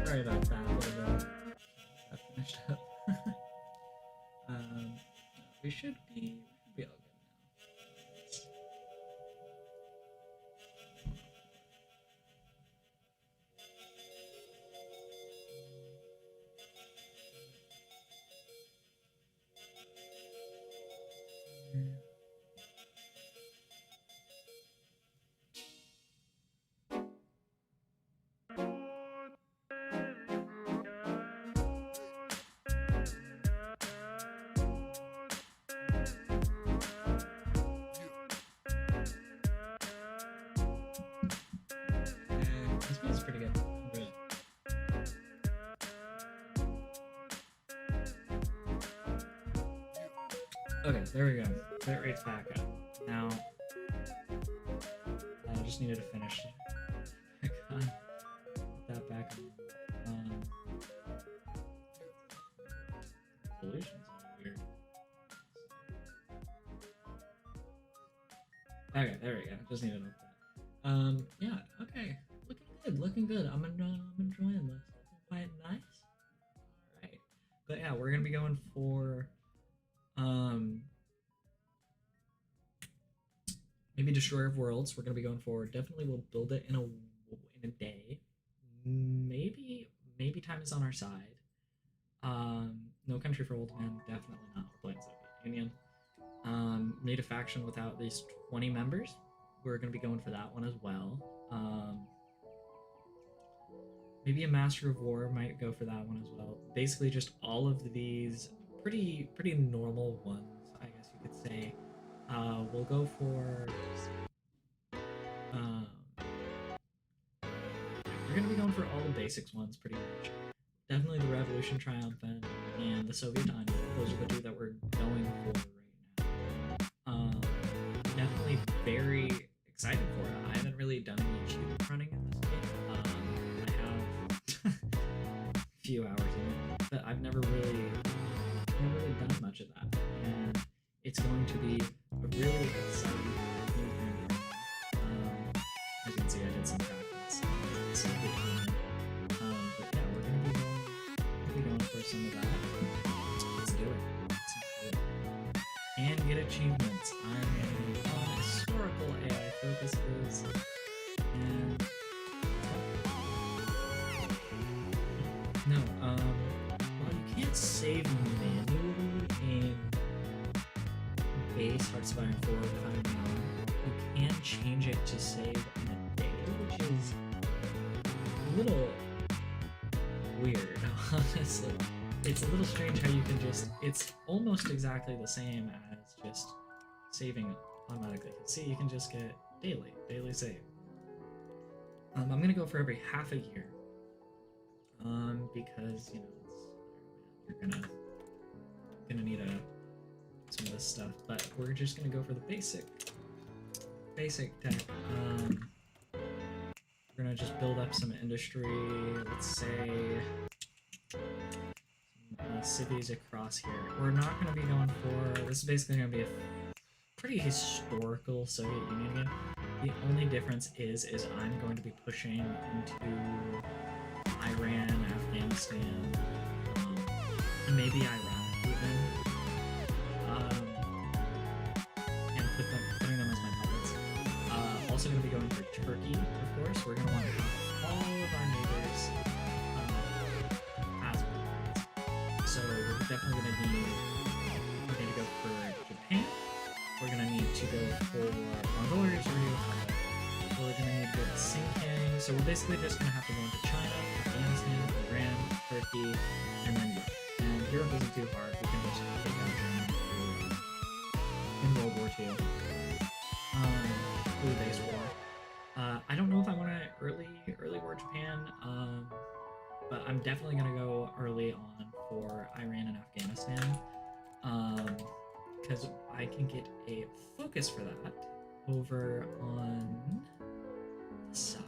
Sorry about that a little bit. That finished up. um, we should be all good now. This feels pretty good. Okay, there we go. Bit rate's back up. Now, I just needed to finish back on. Put that back on. Solutions are weird. Okay, there we go. Just needed to note that. Yeah, okay. Looking good. I'm enjoying this. Looking quite nice. Alright. But yeah, we're gonna be going for maybe Destroyer of Worlds. We're gonna be going for definitely we'll build it in a day. Maybe time is on our side. No Country for Old Men, definitely not. We're playing Soviet Union. Need a faction with at least 20 members. We're gonna be going for that one as well. Maybe a Master of War might go for that one as well. Basically, just all of these pretty normal ones, I guess you could say. We'll go for. We're gonna be going for all the basics ones, pretty much. Definitely the Revolution Triumphant and the Soviet Union. Those are the two that we're going for right now. Definitely very excited for it. I haven't really done any achievement running in this game. I have a few hours in it, but I've never really done much of that. And it's going to be a really exciting thing. As you can see, I did some practice. But yeah, we're gonna be going for some of that. Let's do it. And get achievements. I'm on historical AI focuses. And no, well, you can't save manually in base Hearts of Iron 4 kind of non. You can change it to save in a day, which is a little weird, honestly. It's a little strange how you can just, it's almost exactly the same as just saving automatically. See, you can just get daily save. I'm gonna go for every half a year. Because, you know, you're gonna need some of this stuff, but we're just gonna go for the basic tech. We're gonna just build up some industry, let's say some cities across here. We're not gonna be going for, this is basically gonna be a pretty historical Soviet Union game. The only difference is I'm going to be pushing into Iran, Afghanistan, maybe Iraq even, and putting them as my puppets. Also going to be going for Turkey, of course. We're going to want to have all of our neighbors as puppets. So we're definitely going to need to go for Japan. We're going to need to go for Mongolia. We're going to need to go to Sinking. So we're basically just going to have to go into China, Afghanistan, Iran, Turkey, and then Europe. And Europe isn't too hard. We can just take out Germany in World War II. Blue base war. I don't know if I want to early war Japan, but I'm definitely going to go early on for Iran and Afghanistan, because I can get a focus for that over on the side.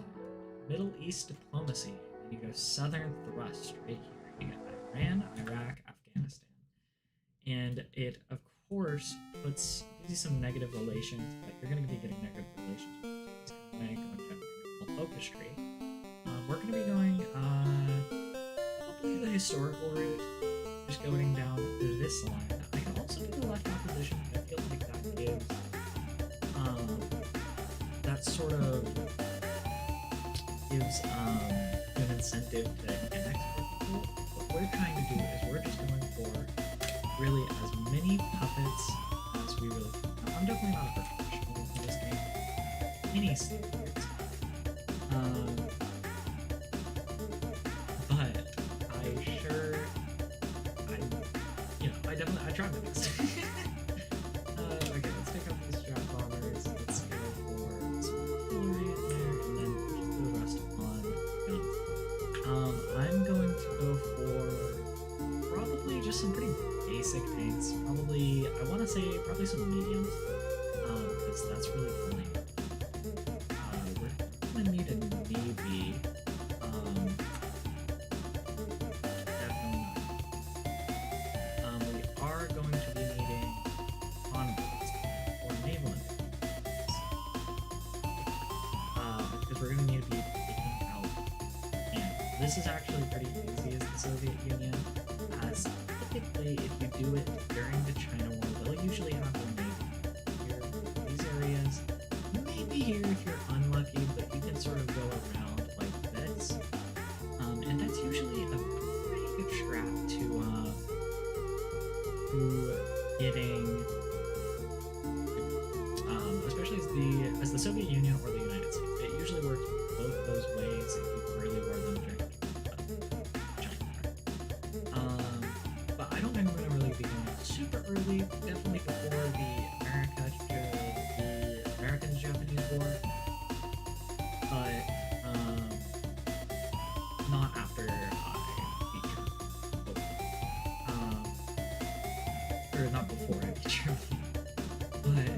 Middle East diplomacy. And you go Southern thrust right here. You got Iran, Iraq, Afghanistan. And it, of course, gives you some negative relations, but you're going to be getting negative relations with this bank on a focus tree. We're going to be going do the historical route, just going down this line. I can also do the left opposition. I feel like that gives that sort of gives an incentive to annex more people. What we're trying to do is we're just going for really as many puppets as we really can. Now, I'm definitely not a professional in this game. Any standards. But I tried my best. Okay, let's pick up these strap bombers. Let's go for some artillery in there, and then keep the rest on guns. I'm going to go for probably just some pretty basic tanks. Probably, I want to say probably some mediums, because that's really funny. We're gonna need a navy. Definitely not. We are going to be needing convoys or naval intelligence, because we're gonna need to be taking out. And this is actually pretty easy as the Soviet Union, as typically if you do it during the China War, they'll usually have their navy here, these areas. Maybe here if you're unlucky, but you can sort of go around like this. And that's usually a pretty good trap to getting, especially as the Soviet Union or the United States. It usually works both those ways if you really were them during China. But I don't think I'm going to really be going super early. Definitely before the American-Japanese War, but not after I beat Germany. Or not before I beat Germany. But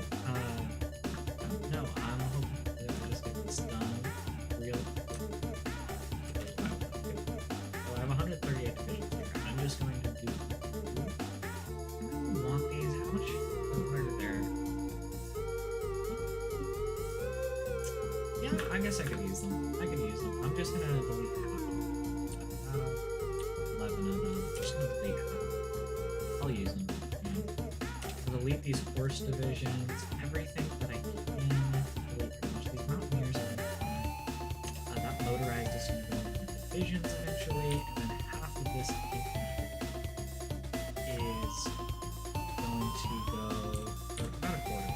no, I'm hoping to just get this done real quick. So I have 138 divisions here. I'm just going to do. I want these. How much? What are there? Yeah, I guess I could use them. I'm just gonna delete half of them. 11 of them. I'm just gonna delete half. I'll use them. I'll delete these horse divisions, everything that I can delete pretty much. These mountaineers are gonna come. That motorized is gonna go into divisions eventually, and then half of this infantry is going to go about a quarter.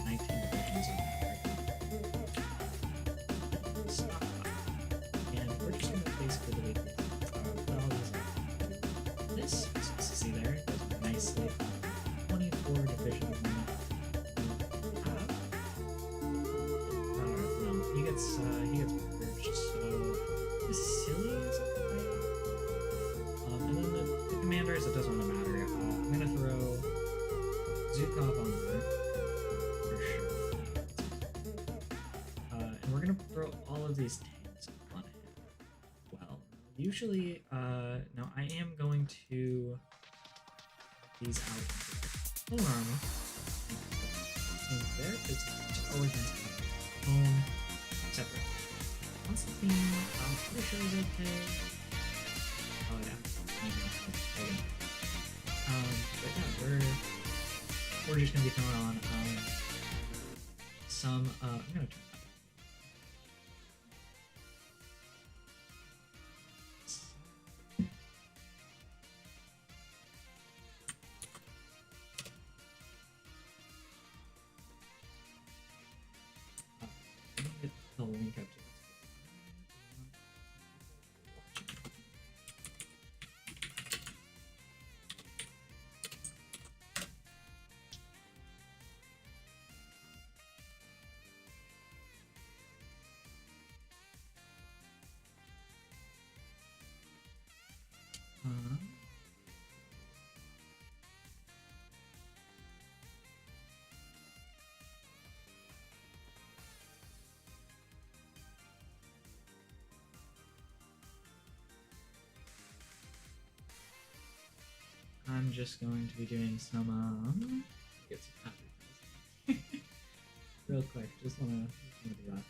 19 divisions on that. Stop. And we're just gonna basically delete these. Put all these out. This, see there, goes nicely. 24 divisions. No, he gets purged. So Sicily is up right? And then the commanders, it doesn't really matter. I'm gonna throw Zhukov on there for sure. And we're gonna throw all of these tanks on him. Well, usually, no, I am going to these out. Full armor. And there, it's always nice to have home separate. Once the team, I'm pretty sure is okay. Oh yeah, maybe. But yeah, we're just gonna be throwing on some. I'm gonna turn that. Get the link up to this. I'm just going to be doing some get some advertising real quick. Just wanna do that.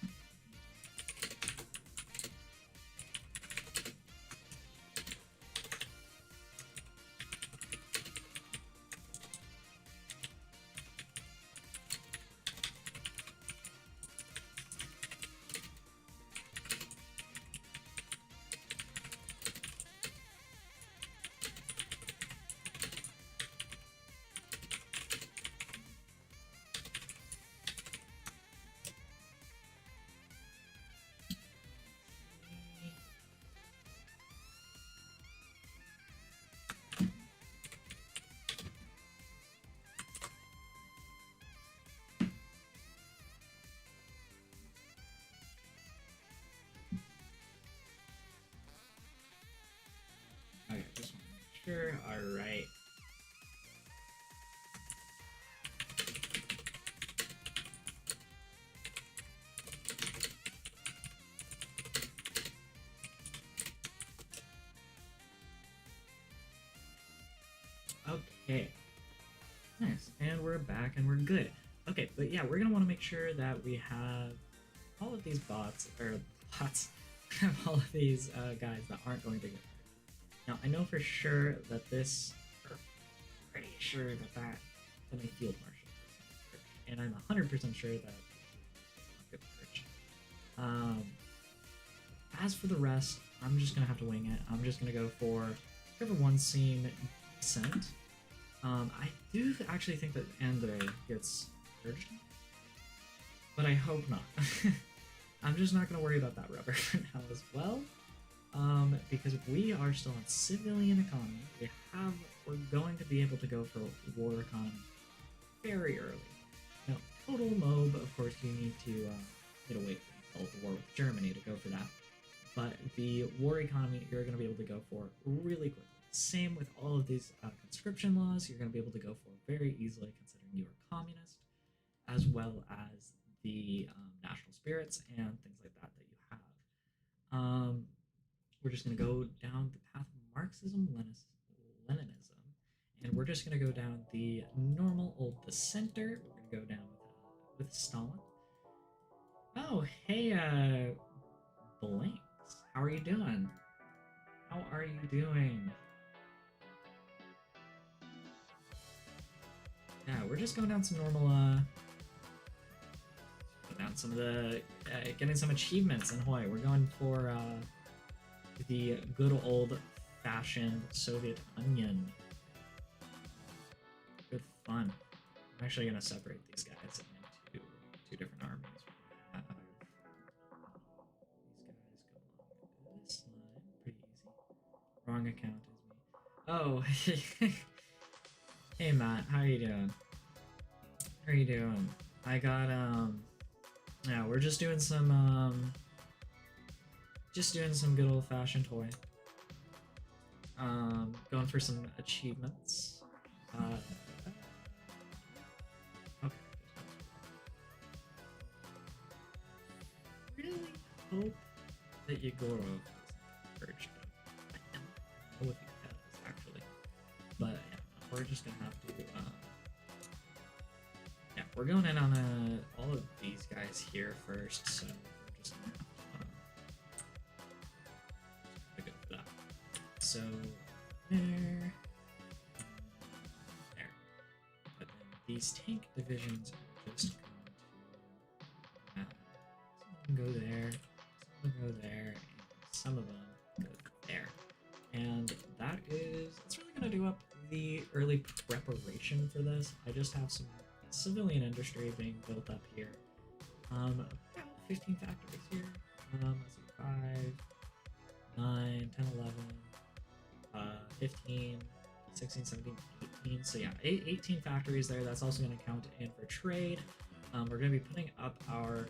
sure. All right. Okay. Nice. And we're back and we're good. Okay, but yeah, we're gonna want to make sure that we have all of these bots, have all of these guys that aren't going to get hurt. Now, I know for sure that this, or pretty sure that when a field marshal is perched, and I'm 100% sure that good perch. As for the rest, I'm just gonna have to wing it. I'm just gonna go for whichever one seem decent. I do actually think that Andre gets purged, but I hope not. I'm just not going to worry about that rubber for now as well, because we are still on civilian economy. We're going to be able to go for war economy very early. Now, total MOB, of course, you need to wait until the war with Germany to go for that. But the war economy, you're going to be able to go for really quickly. Same with all of these conscription laws, you're going to be able to go for very easily considering you are communist, as well as the national spirits and things like that you have. We're just going to go down the path of Marxism, Leninism, and we're just going to go down the normal old dissenter. We're going to go down with Stalin. Oh, hey, Blinks, how are you doing? How are you doing? Yeah, we're just going down some normal, down some of the, getting some achievements in HOI. We're going for, the good old-fashioned Soviet Onion. Good fun. I'm actually going to separate these guys into two different armies. These guys go along this line. Pretty easy. Wrong account is me. Oh, hey Matt, how are you doing? How are you doing? I got, yeah, we're just doing some good old-fashioned toy. Going for some achievements. Okay. Really hope that Yegorov isn't purged. I don't know if he does, actually. But, yeah, we're just gonna have to, yeah, we're going in on all of these guys here first, so we're just gonna have to go for that. So there, but then these tank divisions are just going to some of them go there, some of them go there, and some of them go there, and that's really gonna do up the early preparation for this. I just have some civilian industry being built up here. About 15 factories here. Let's see, 5, 9, 10, 11, 15, 16, 17, 18. So yeah, 18 factories there. That's also going to count in for trade. We're going to be putting up our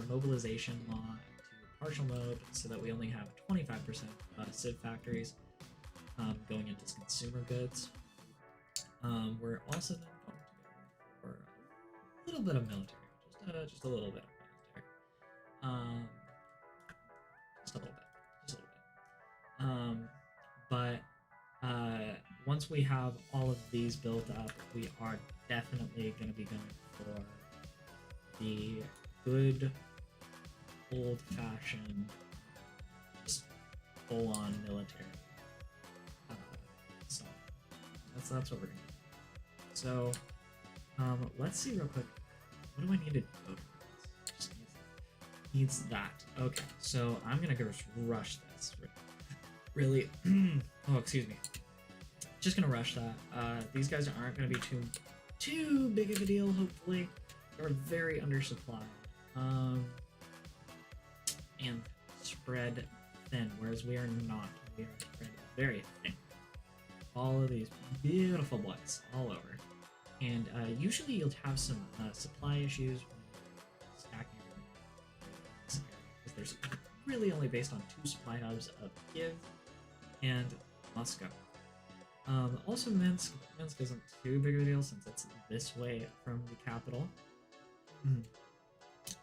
mobilization law to partial mode so that we only have 25% civ factories going into consumer goods. We're also then going to go for a little bit of military, just a little bit of military, just a little bit. But once we have all of these built up, we are definitely going to be going for the good old-fashioned, just full-on military stuff. That's what we're gonna do. So, let's see real quick. What do I need to go to? Just needs that. Okay, so I'm gonna go rush this. Really? Oh, excuse me. Just gonna rush that. These guys aren't gonna be too big of a deal. Hopefully, they're very undersupplied. And spread thin, whereas we are not. We are spread very thin. All of these beautiful boys all over, and usually you'll have some supply issues when you're stacking because there's really only based on 2 supply hubs of give, and Moscow. Also, Minsk. Minsk isn't too big of a deal since it's this way from the capital. Mm.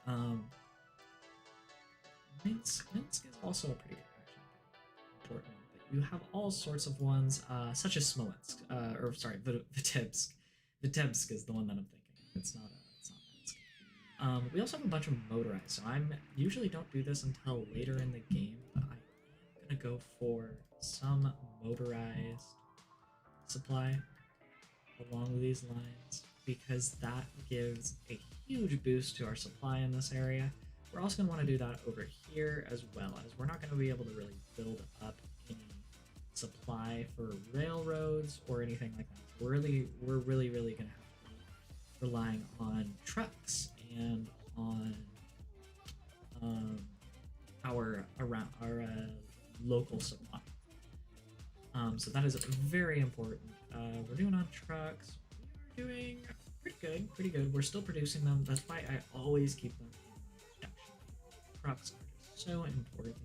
Um, Minsk is also a pretty important one, but you have all sorts of ones, such as Smolensk, or sorry, Vitebsk. Vitebsk is the one that I'm thinking. It's not Minsk. We also have a bunch of motorized, so I'm usually don't do this until later in the game, but I am gonna go for some motorized supply along these lines because that gives a huge boost to our supply in this area. We're also going to want to do that over here as well, as we're not going to be able to really build up any supply for railroads or anything like that. So we're really going to have to be relying on trucks and on our local supply. So that is very important. We're doing on trucks. We're doing pretty good. We're still producing them. That's why I always keep them in production. Trucks are just so important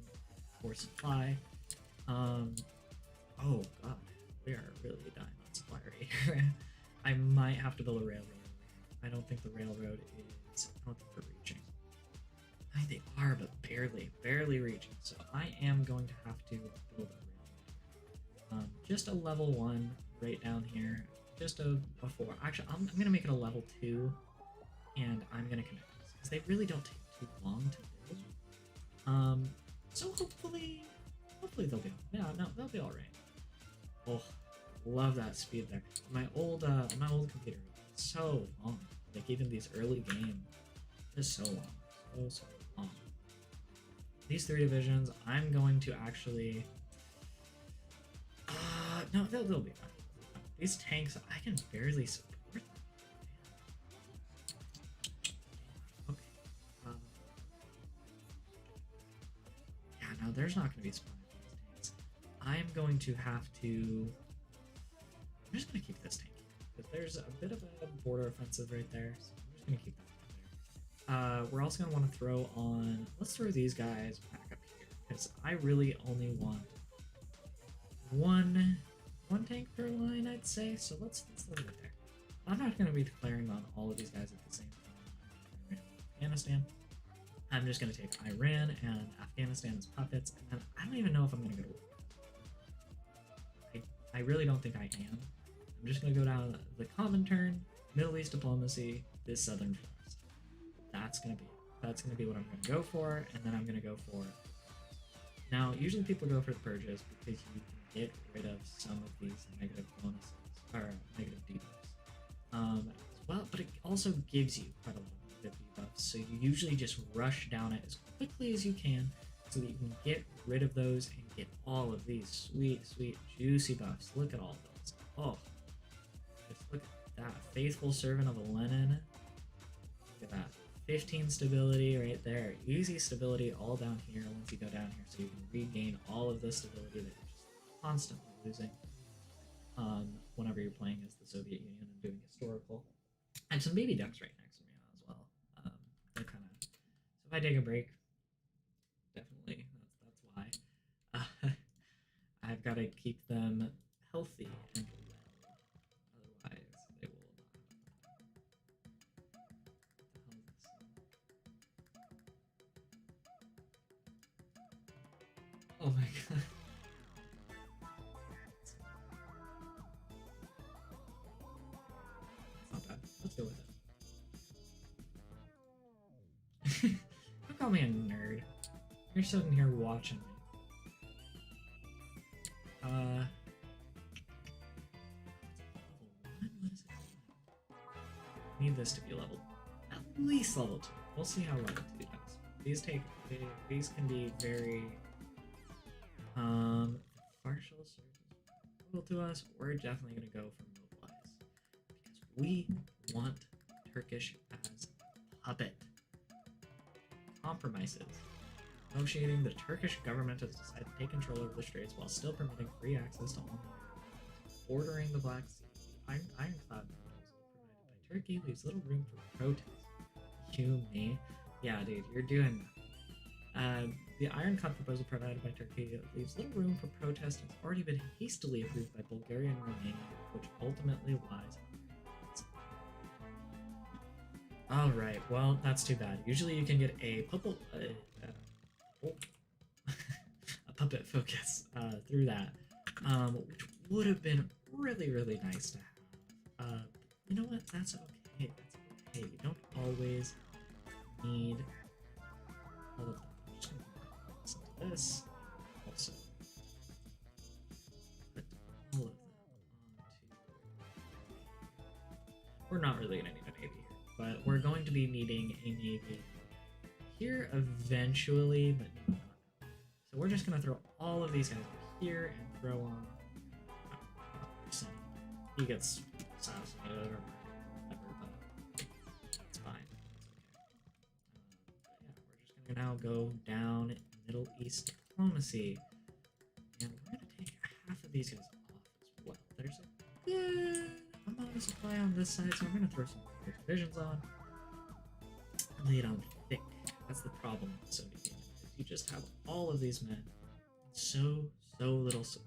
for supply. Oh god, we are really dying on supply right here. I might have to build a railroad. I don't think the railroad is. I don't think we're reaching. I mean, they are, but barely reaching. So I am going to have to build a just a level 1 right down here, just a 4. Actually, I'm going to make it a level 2, and I'm going to connect this, because they really don't take too long to build. So hopefully they'll be, yeah, no, they'll be alright. Oh, love that speed there. My old computer, so long, like even these early games, just so long, so long. These 3 divisions, I'm going to actually... no, they'll be fine. These tanks, I can barely support them. Okay. Yeah, no, there's not going to be spawn in these tanks. I'm going to have to... I'm just going to keep this tank here, because there's a bit of a border offensive right there, so I'm just going to keep that there. We're also going to want to throw on... Let's throw these guys back up here, because I really only want one tank per line, I'd say. So let's leave it there. I'm not going to be declaring on all of these guys at the same time. Afghanistan. I'm just going to take Iran and Afghanistan as puppets, and then I don't even know if I'm going to go to war. I really don't think I am. I'm just going to go down the common turn, Middle East diplomacy, this southern forest. That's going to be it. That's going to be what I'm going to go for, and then I'm going to go for... Now, usually people go for the purges because you can get rid of some of these negative bonuses, or negative debuffs. As well, but it also gives you quite a lot of negative debuffs, so you usually just rush down it as quickly as you can so that you can get rid of those and get all of these sweet, juicy buffs. Look at all those. Oh, just look at that. Faithful Servant of Lenin. Look at that. 15 stability right there. Easy stability all down here once you go down here, so you can regain all of the stability that you're just constantly losing whenever you're playing as the Soviet Union and doing historical. And some baby ducks right next to me as well. They're kind of... So if I take a break, definitely, that's why. I've got to keep them healthy and well. Otherwise, they will not. Oh my god. Not bad. Let's go with it. Don't call me a nerd. You're sitting here watching me. Level 1? What is it? I need this to be level... At least level 2. We'll see how level 2 does. These can be very... partial service to us. We're definitely going to go for mobilize. Because we want Turkish as puppet. Compromises. Negotiating, the Turkish government has decided to take control over the straits while still permitting free access to all the bordering the Black Sea. The ironclad proposal provided by Turkey leaves little room for protest. You, me? Yeah, dude, you're doing The Iron Cut proposal provided by Turkey leaves little room for protest and has already been hastily approved by Bulgaria and Romania, which ultimately lies on. Alright, well, that's too bad. Usually you can get a a puppet focus through that, which would have been really, really nice to have. You know what? That's okay. That's okay. You don't always need all of them. I'm just gonna listen to this. Also, put all of them onto. We're not really gonna need a navy here, but we're going to be needing a navy here eventually, but not now. So we're just gonna throw all of these guys here and throw on. He gets assassinated or whatever, but it's fine. It's okay. Yeah, we're just gonna now go down Middle East diplomacy, and we're gonna take half of these guys off as well. There's a good amount of supply on this side, so I'm gonna throw some divisions on. Lay it on thick. That's the problem with Soviet Union. Is you just have all of these men, so little supply.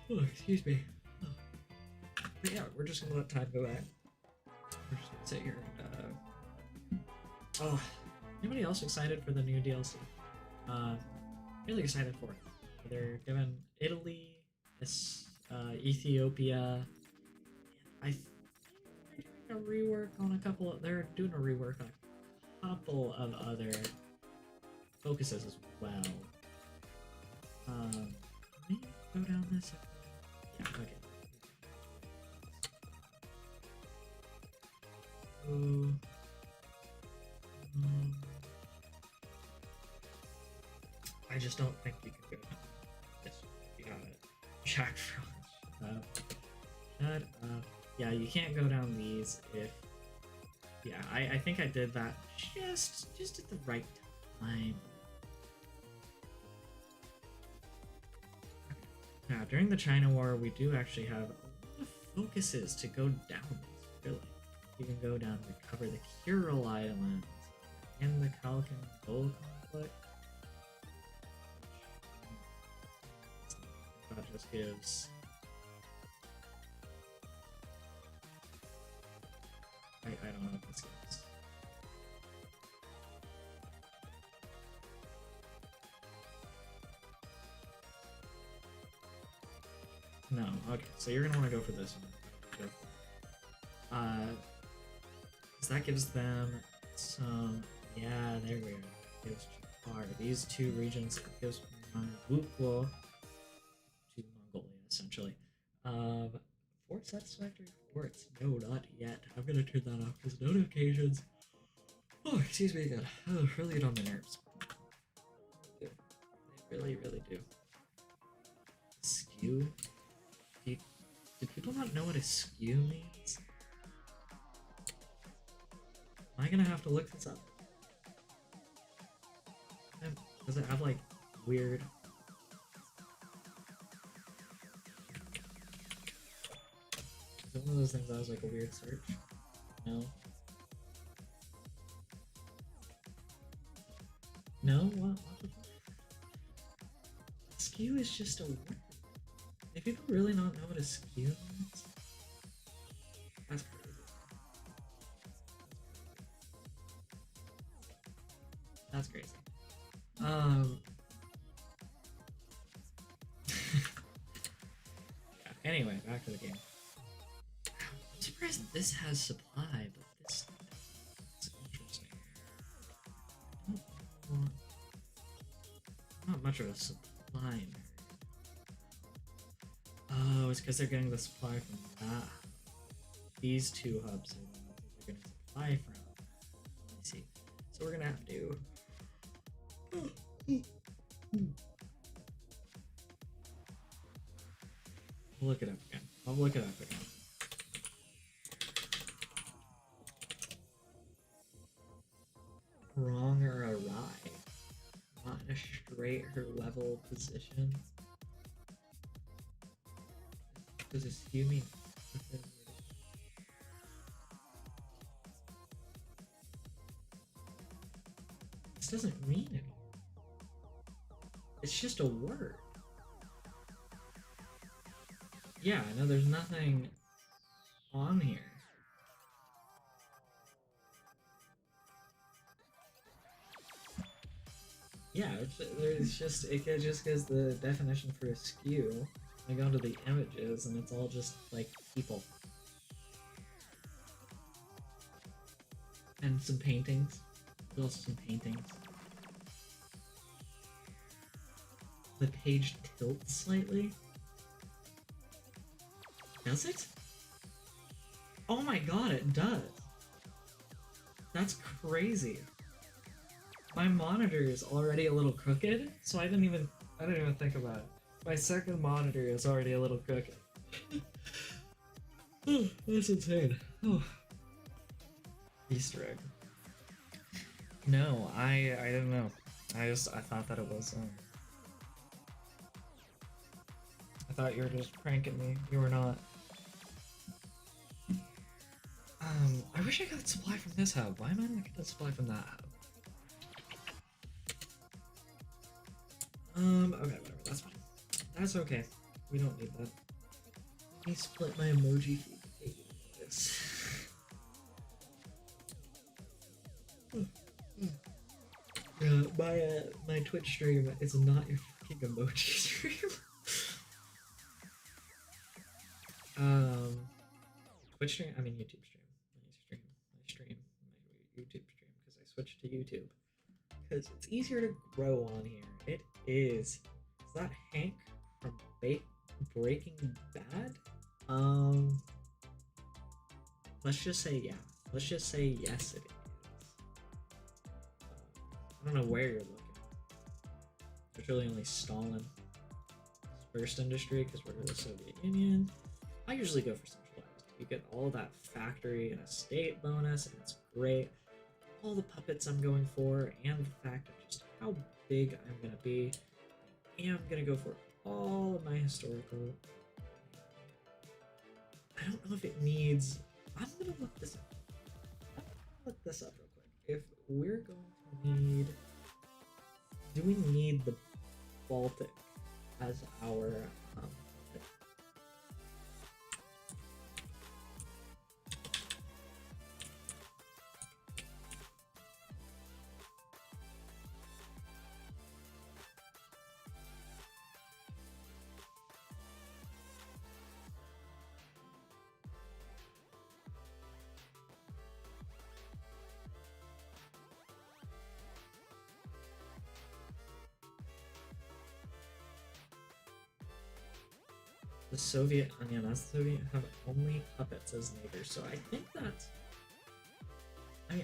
Oh, excuse me. But yeah, we're just gonna let time go back. We're just gonna sit here and anybody else excited for the new DLC? Really excited for it. They're giving Italy, this Ethiopia. I think they're doing a rework on a couple of, they're doing a rework on a couple of other focuses as well. Maybe go down this. Yeah, okay. I just don't think you can go down this one. You got it. Jack Frost. Shut up. Yeah, you can't go down these if. Yeah, I think I did that just at the right time. Now, during the China War, we do actually have a lot of focuses to go down these, really. You can go down to cover the Kuril Islands and the Khalkhin-Gol conflict. That just gives... I don't know what this gives. No, okay, so you're gonna want to go for this one. Go for it. Because that gives them some. Yeah, there we are. It gives Chapar. These two regions, it gives Mangukwo to Mongolia, essentially. Four satisfactory forts. No, not yet. I'm gonna turn that off because notifications. Oh, excuse me again. Oh, really get on my nerves. They really, really do. Skew. Do people not know what a skew means? Am I gonna have to look this up? Does it have like weird? Is it one of those things that was like a weird search? No. No? What the fuck? Skew is just a word. If people really not know what a skew means, that's crazy. That's crazy. Yeah, anyway, back to the game. I'm surprised this has supply, but this is interesting. I don't want not much of a supply in there. Oh, it's because they're getting the supply from that. These two hubs are the ones that they're getting supply from. Let me see. So we're gonna have to. I'll look it up again. I'll look it up again. Wrong or awry. Not in a straight or level position. Does a skew mean? It's just a word. Yeah, no, there's nothing on here. Yeah, it's just it just gives the definition for askew. I go to the images and it's all just like people and some paintings. There's also some paintings. The page tilts slightly. Does it? Oh my god, it does. That's crazy. My monitor is already a little crooked, so I didn't even think about it. My second monitor is already a little crooked. Oh, that's insane. Oh. Easter egg. No, I didn't know. I thought that it was I thought you were just pranking me. You were not. I wish I got supply from this hub. Why am I not getting supply from that hub? Okay, whatever, that's fine. That's okay. We don't need that. Let me split my emoji feed to take this. My Twitch stream is not your fucking emoji stream. Twitch stream? I mean YouTube stream. My YouTube stream because I switched to YouTube because it's easier to grow on here. It is. Is that Hank from Breaking Bad? Let's just say yeah. Let's just say yes it is. I don't know where you're looking. There's really only Stalin. First industry because we're in the Soviet Union. I usually go for centralized. You get all that factory and estate bonus, and it's great. All the puppets I'm going for, and the fact of just how big I'm gonna be. And I'm gonna go for all of my historical. I don't know if it needs. I'm gonna look this up. I'm gonna look this up real quick. If we're going to need, do we need the Baltic as our the Soviet Onion, as the Soviet have only puppets as neighbors, so I think that's. I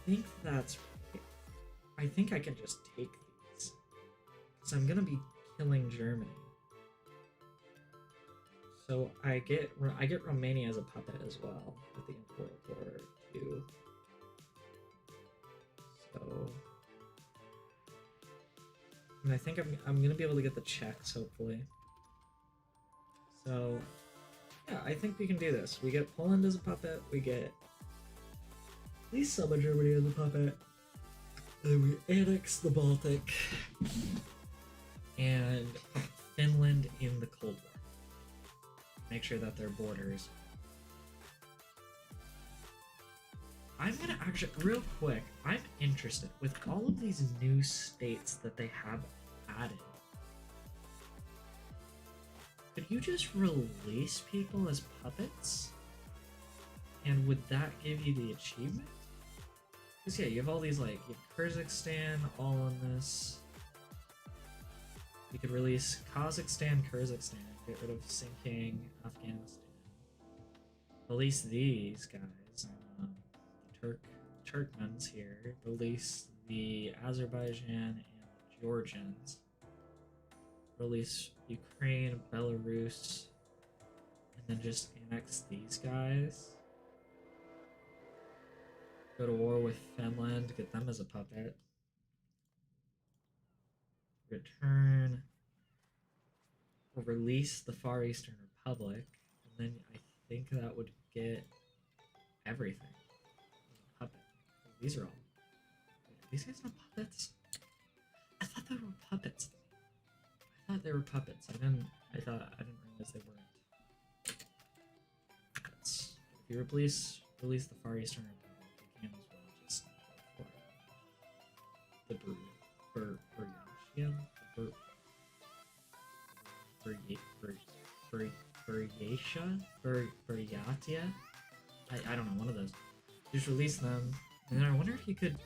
think that's right. I think I can just take these. Because I'm gonna be killing Germany. So I get Romania as a puppet as well with the import for 2. So. And I think I'm gonna be able to get the Czechs hopefully. So, yeah, I think we can do this. We get Poland as a puppet, we get at least some of Germany as a puppet, and we annex the Baltic, and Finland in the Cold War. Make sure that their borders. I'm gonna actually, real quick, I'm interested with all of these new states that they have added. Could you just release people as puppets? And would that give you the achievement? Because yeah, you have all these like, you have Kyrgyzstan all in this. You could release Kazakhstan, Kyrgyzstan, get rid of sinking Afghanistan. Release these guys. Turkmens here. Release the Azerbaijan and the Georgians. Release Ukraine, Belarus, and then just annex these guys. Go to war with Finland, get them as a puppet. Return. Or release the Far Eastern Republic, and then I think that would get everything. Puppet. These are all. Are these guys not puppets? I thought they were puppets. thought they were puppets. I didn't realize they weren't puppets. If you release the Far Eastern Republic, you can as well just go for the Buryatia? I don't know, one of those. Just release them, and then I wonder if you could.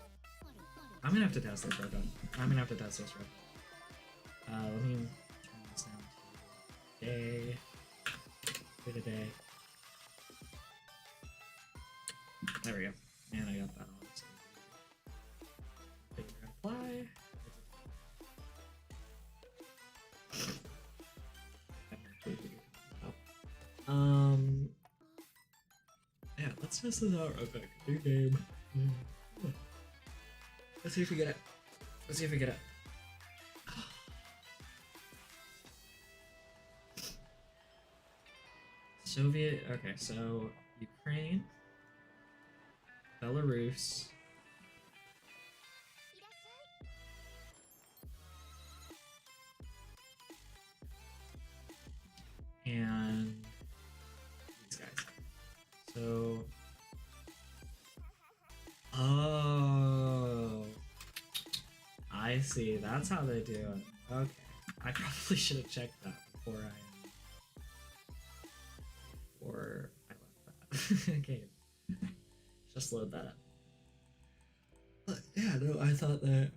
I'm gonna have to test this, right? I'm gonna have to test this, right? Let me turn this down to day. Wait a day. There we go. And I got that on. So figure apply. Yeah, let's test this out real quick. New game. Let's see if we get it. Let's see if we get it. Soviet. Okay, so Ukraine, Belarus, and these guys. So, oh, I see. That's how they do it. Okay, I probably should have checked that before I left that. Okay, just load that up. But yeah, no, I thought that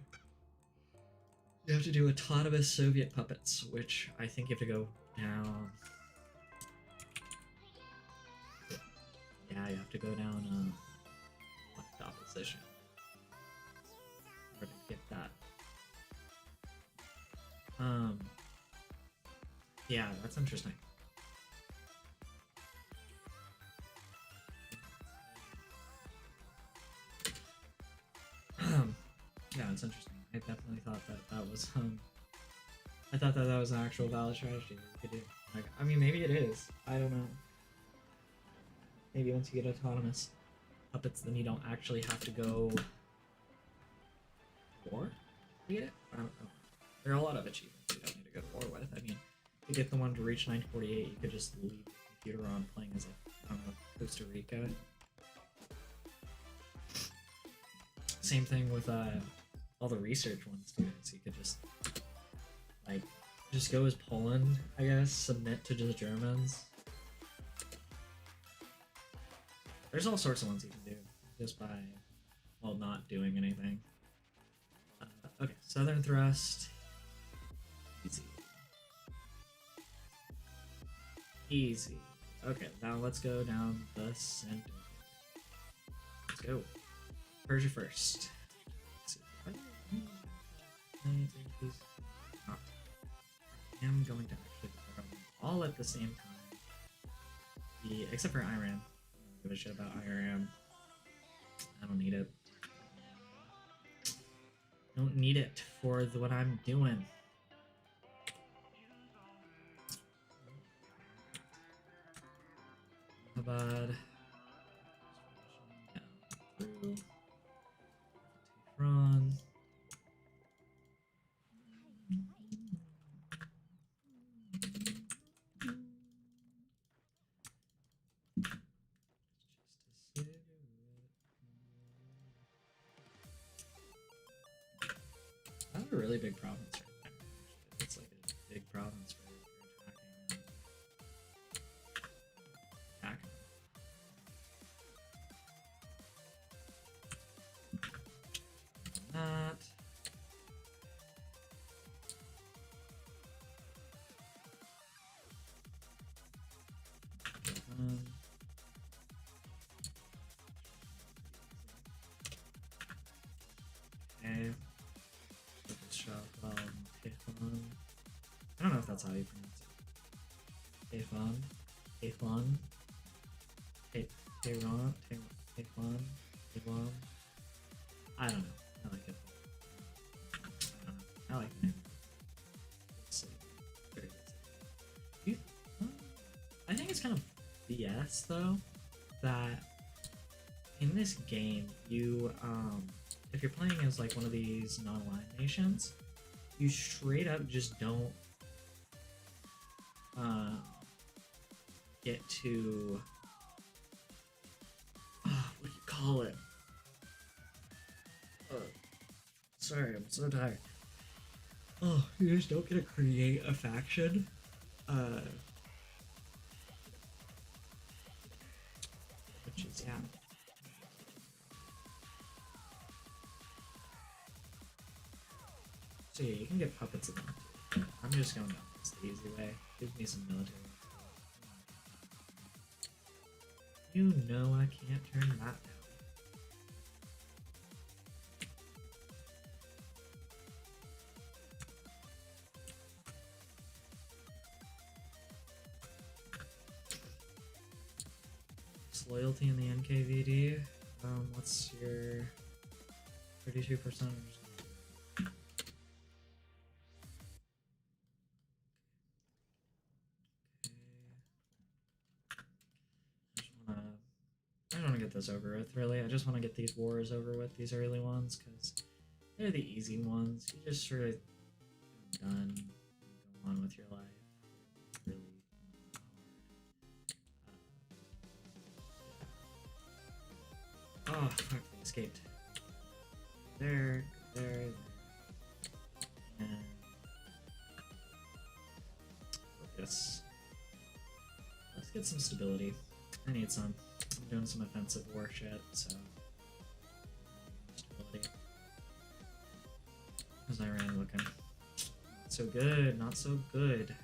you have to do autonomous Soviet puppets, which I think you have to go down. Yeah, you have to go down left opposition in order to get that. Yeah, that's interesting. Yeah, it's interesting. I definitely thought that was I thought that was an actual valid strategy that you could do. Like, I mean, maybe it is. I don't know. Maybe once you get autonomous puppets, then you don't actually have to go war to get it. I don't know. There are a lot of achievements you don't need to go to war with. I mean, to get the one to reach 948, you could just leave the computer on playing as I don't know, Costa Rica. Same thing with all the research ones too. So you could just go as Poland, I guess, submit to the Germans. There's all sorts of ones you can do just by, well, not doing anything. Okay, Southern Thrust. Easy. Easy. Okay, now let's go down the center. Let's go. Persia first. I am going to actually put them all at the same time. Except for Iran. I don't give a shit about Iran. I don't need it. Don't need it for what I'm doing. How about Tehran. That's a really big province right there. It's like a big province where you're attacking. That. Okay. Tehran. I don't know if that's how you pronounce it. Tehran. Tehran. Tehran. Tehran. Tehran. I don't know. I like it. I don't know. I like it. It's very good. I think it's kind of BS though that in this game you if you're playing as like one of these non-aligned nations, you straight up just don't get to what do you call it? Sorry, I'm so tired. Oh, you just don't get to create a faction. Which is, yeah. So yeah, you can get puppets of them too. I'm just going down this the easy way. Give me some military. You know I can't turn that down. Loyalty in the NKVD. What's your 32%? I just want to get this over with, really. I just want to get these wars over with, these early ones, because they're the easy ones. You just sort of done, go on with your life. It's really hard. Oh, fuck, they escaped. There, and focus. Let's get some stability. I need some. I'm doing some offensive war shit, so stability. How's Iran looking? Not so good, not so good.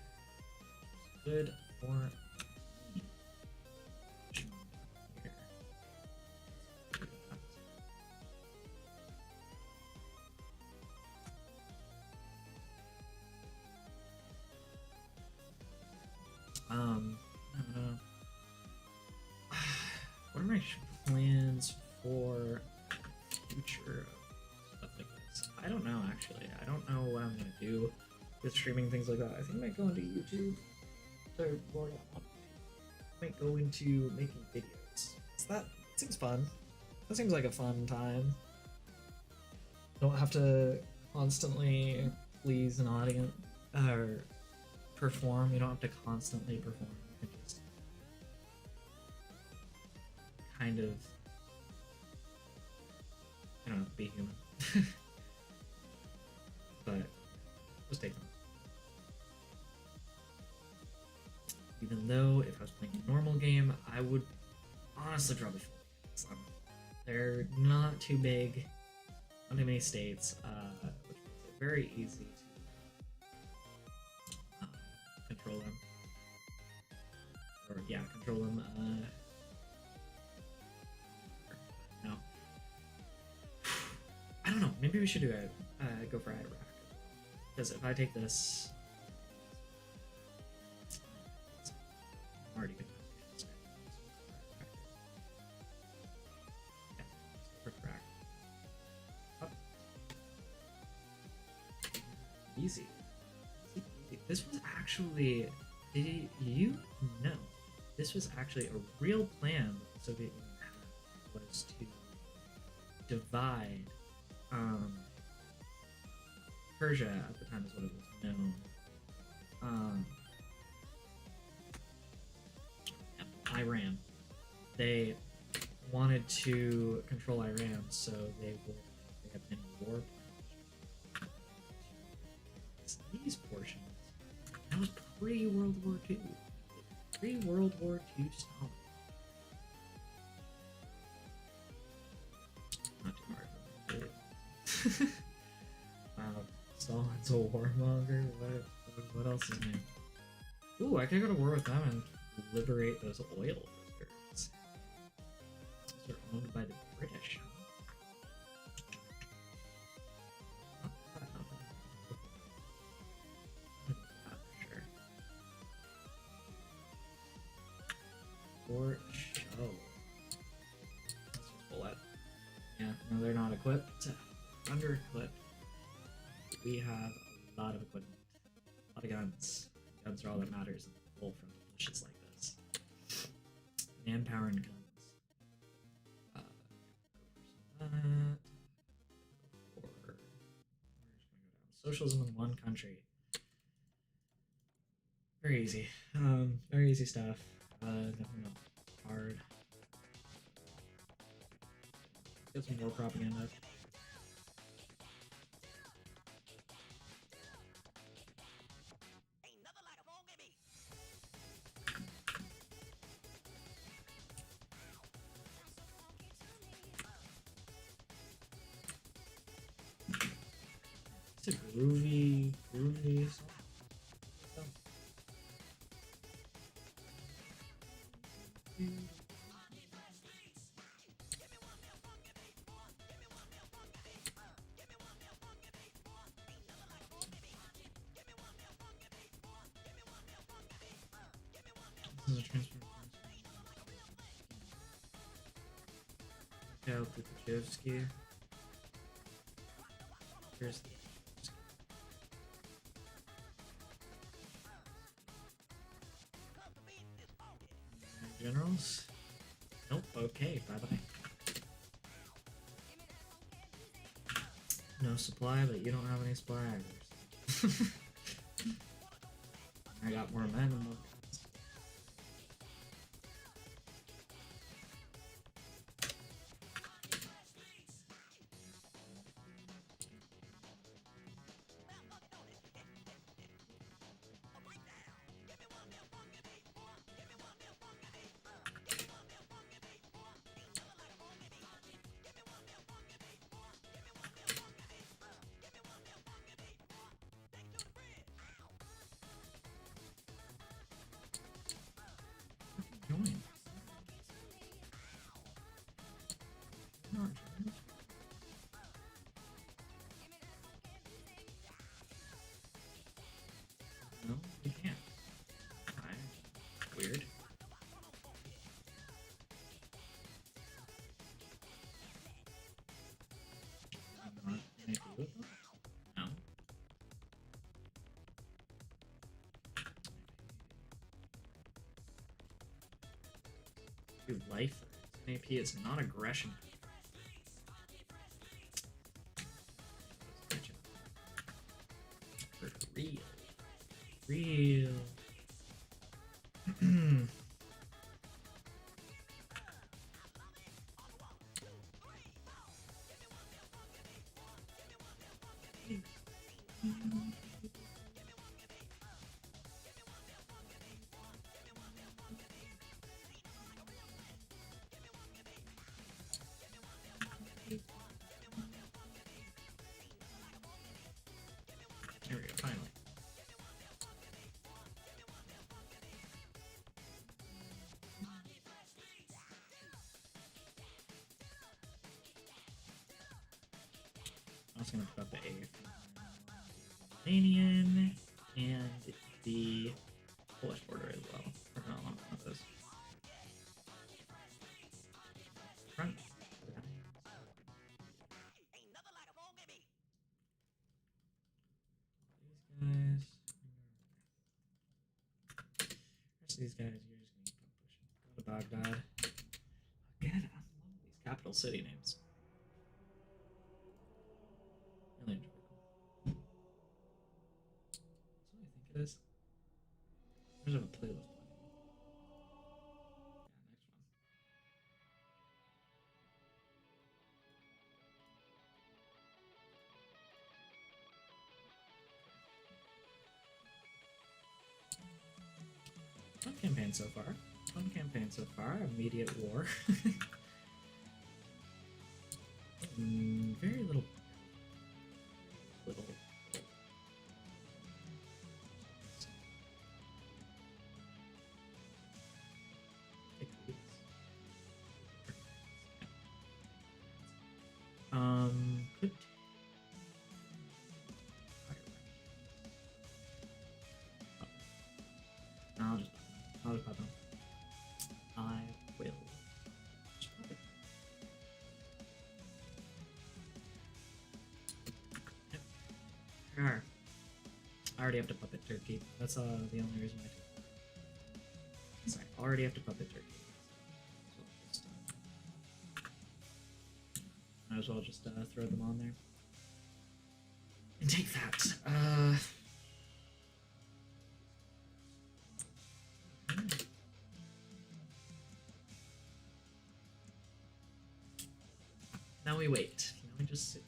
Good for me. I don't know. What are my plans for future stuff like this? I don't know, actually. I don't know what I'm gonna do with streaming things like that. I think I might go into YouTube. Or more I might go into making videos. That seems fun. That seems like a fun time. Don't have to constantly please an audience or perform. You don't have to constantly perform. You can just kind of, I don't know, be human. But just take them. Even though if I was playing a normal game, I would honestly probably feel like they're not too big, not too many states, which makes it very easy to control them. Or yeah, control them. No, I don't know. Maybe we should do a go for Iraq, because if I take this. Already good. Yeah, for crack. Oh. Easy. This was actually, did you know? This was actually a real plan that the Soviet Union had, was to divide Persia at the time is what it was known. Iran. They wanted to control Iran, so they had many war plans. These portions. That was pre-World War II. Pre-World War II Stalin. Not too hard. Wow. Stalin's a warmonger? What else is new? Ooh, I could go to war with them and liberate those oil reserves. Those are owned by the British. Sure. For show. Let's just pull that. Yeah, no, they're not equipped. Under equipped. We have a lot of equipment. A lot of guns. Guns are all that matters in full from delicious like this. Manpower and guns. Go for some of that. We're just gonna go down. Socialism in one country. Very easy. Very easy stuff. Definitely not hard. Get some more propaganda. It's a groovy song. This is a transfer. Mikhail Tukhachevsky. Here's the generals. Nope. Okay. Bye bye. No supply, but you don't have any splaggers. I got more men and more guns. Join. Not join. No, you can't. Why? Weird. I'm not happy with them? No. Dude, life AP is not aggression. For real. Real. There we go, finally. I'm also gonna put up the A Romanian and the Polish border as well. Working on one of those. Front. These guys, you're just gonna keep pushing. Go to Baghdad. Again, I love these capital city names. Really enjoy them. That's what I think it is. There's a playlist playing. Yeah, next one. Fun campaign so far. Fun campaign so far. Immediate war. Very little. Could. I'll just pop them. I will. Just pop it. Yep. Arr. I already have to puppet Turkey. That's the only reason I do. Sorry, I already have to puppet Turkey. So just, might as well just throw them on there. And take that. now we wait. Now we just sit.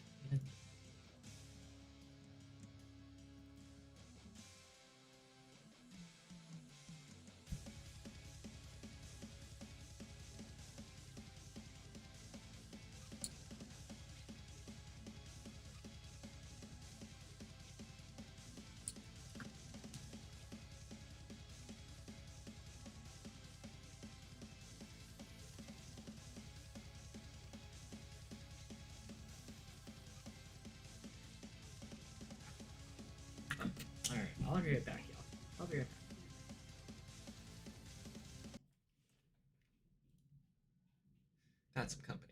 All right, I'll be right back, y'all. I'll be right back. Got some company.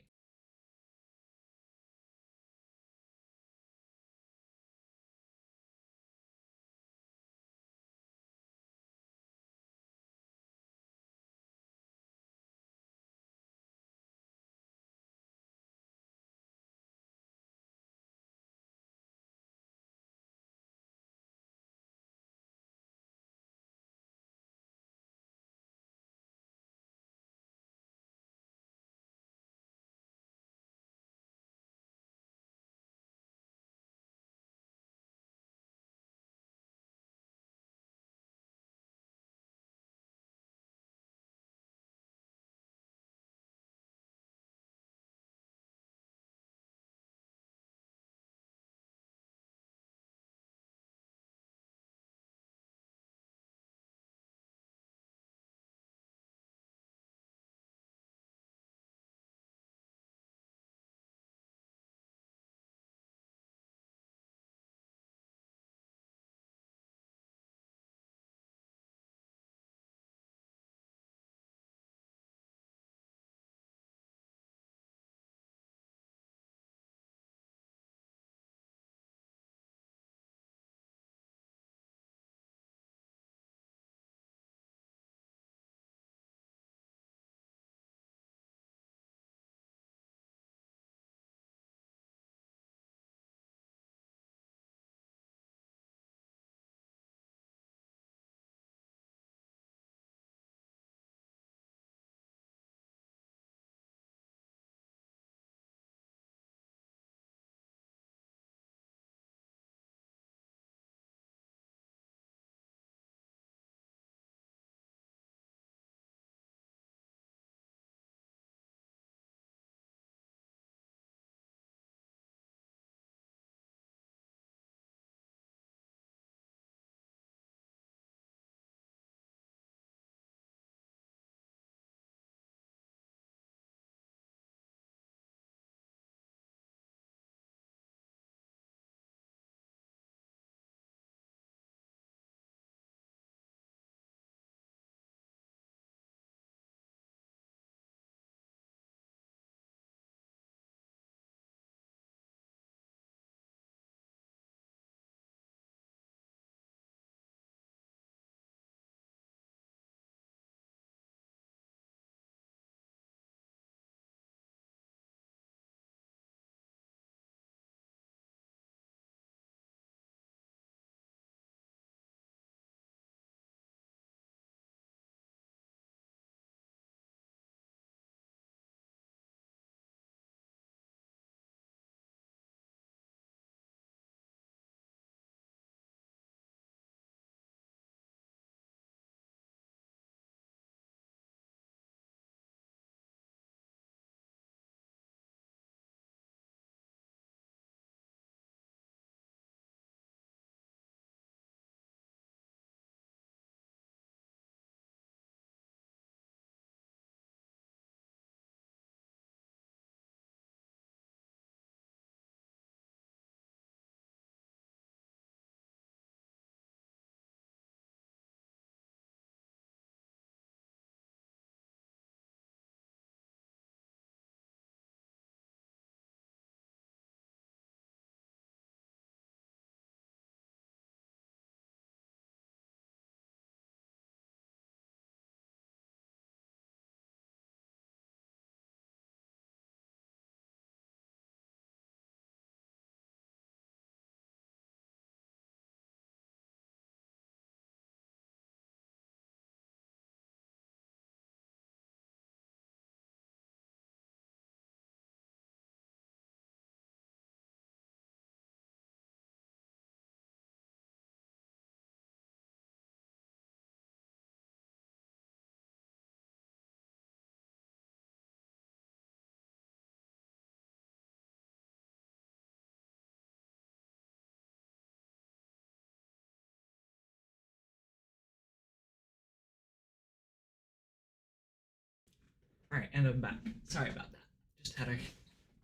All right, and I'm back. Sorry about that. Just had to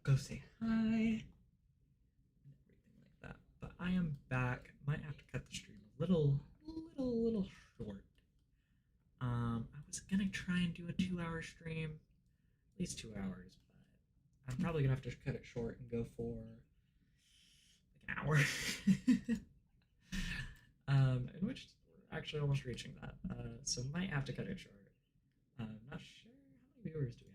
go say hi and everything like that. But I am back. Might have to cut the stream a little short. I was gonna try and do a 2 hour stream, at least 2 hours, but I'm probably gonna have to cut it short and go for like an hour. In which we're actually almost reaching that. So might have to cut it short. Not sure how many viewers do we